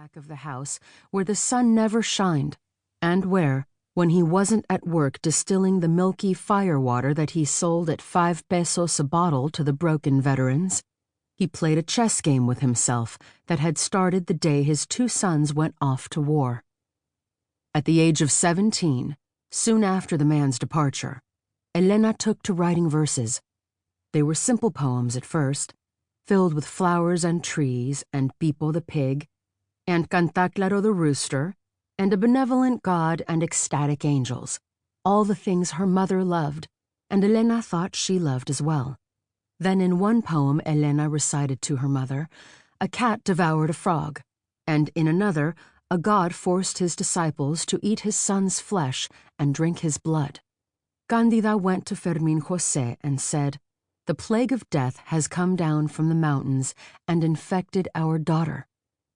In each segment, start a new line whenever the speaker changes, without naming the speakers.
back of the house where the sun never shined, and where, when he wasn't at work distilling the milky firewater that he sold at 5 pesos a bottle to the broken veterans, he played a chess game with himself that had started the day his 2 sons went off to war. At the age of 17, soon after the man's departure, Elena took to writing verses. They were simple poems at first, filled with flowers and trees and Pipo the pig, and Cantaclaro the rooster, and a benevolent god and ecstatic angels, all the things her mother loved, and Elena thought she loved as well. Then in one poem Elena recited to her mother, a cat devoured a frog, and in another, a god forced his disciples to eat his son's flesh and drink his blood. Candida went to Fermin José and said, "The plague of death has come down from the mountains and infected our daughter."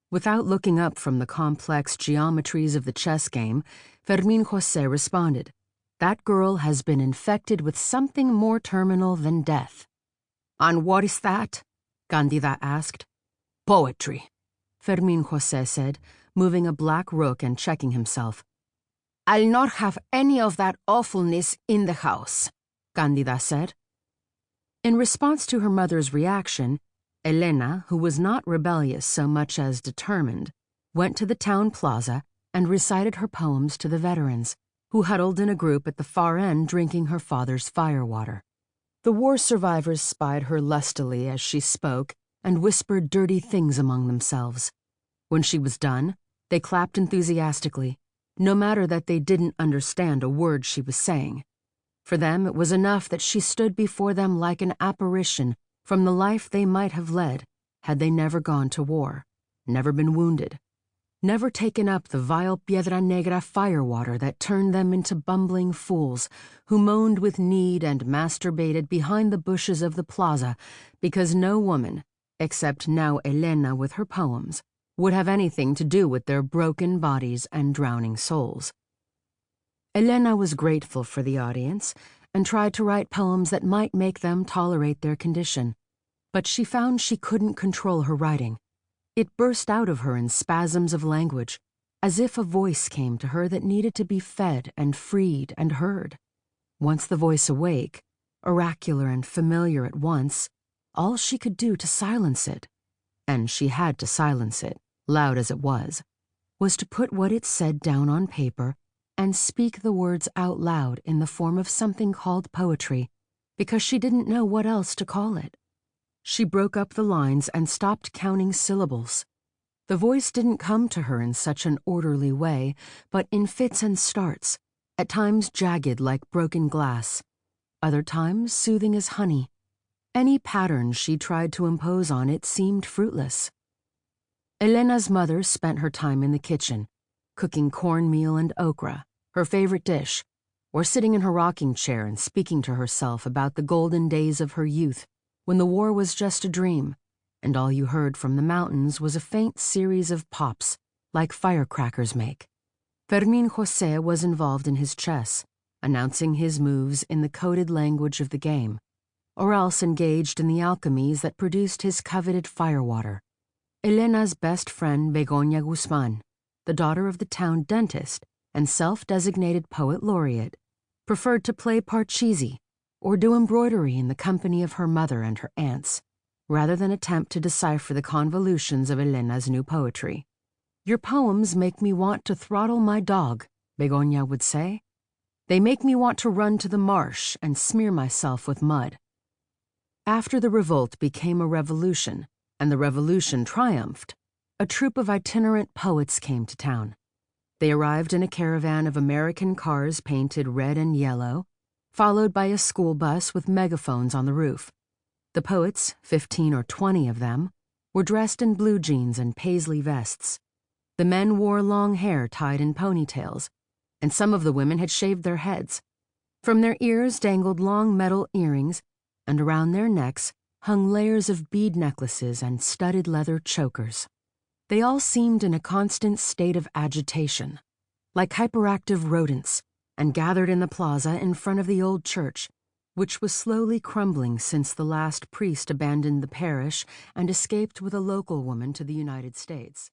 Without looking up from the complex geometries of the chess game, Fermin José responded, "That girl has been infected with something more terminal than death." "And what is that?" Candida asked. "Poetry," Fermin José said, moving a black rook and checking himself. "I'll not have any of that awfulness in the house," Candida said. In response to her mother's reaction, Elena, who was not rebellious so much as determined, went to the town plaza and recited her poems to the veterans, who huddled in a group at the far end drinking her father's firewater. The war survivors spied her lustily as she spoke and whispered dirty things among themselves. When she was done, they clapped enthusiastically, no matter that they didn't understand a word she was saying. For them, it was enough that she stood before them like an apparition from the life they might have led had they never gone to war, never been wounded, never taken up the vile Piedra Negra firewater that turned them into bumbling fools who moaned with need and masturbated behind the bushes of the plaza because no woman, except now Elena with her poems, would have anything to do with their broken bodies and drowning souls. Elena was grateful for the audience and tried to write poems that might make them tolerate their condition, but she found she couldn't control her writing. It burst out of her in spasms of language, as if a voice came to her that needed to be fed and freed and heard. Once the voice awake, oracular and familiar at once, all she could do to silence it, and she had to silence it, loud as it was to put what it said down on paper and speak the words out loud in the form of something called poetry, because she didn't know what else to call it. She broke up the lines and stopped counting syllables. The voice didn't come to her in such an orderly way, but in fits and starts, at times jagged like broken glass, other times soothing as honey. Any pattern she tried to impose on it seemed fruitless. Elena's mother spent her time in the kitchen, cooking cornmeal and okra, her favorite dish, or sitting in her rocking chair and speaking to herself about the golden days of her youth, when the war was just a dream, and all you heard from the mountains was a faint series of pops, like firecrackers make. Fermin José was involved in his chess, announcing his moves in the coded language of the game, or else engaged in the alchemies that produced his coveted firewater. Elena's best friend Begoña Guzmán, the daughter of the town dentist and self-designated poet laureate, preferred to play parcheesi or do embroidery in the company of her mother and her aunts, rather than attempt to decipher the convolutions of Elena's new poetry. "Your poems make me want to throttle my dog," Begoña would say. "They make me want to run to the marsh and smear myself with mud." After the revolt became a revolution, and the revolution triumphed, a troupe of itinerant poets came to town. They arrived in a caravan of American cars painted red and yellow, followed by a school bus with megaphones on the roof. The poets, 15 or 20 of them, were dressed in blue jeans and paisley vests. The men wore long hair tied in ponytails, and some of the women had shaved their heads. From their ears dangled long metal earrings, and around their necks hung layers of bead necklaces and studded leather chokers. They all seemed in a constant state of agitation, like hyperactive rodents, and gathered in the plaza in front of the old church, which was slowly crumbling since the last priest abandoned the parish and escaped with a local woman to the United States.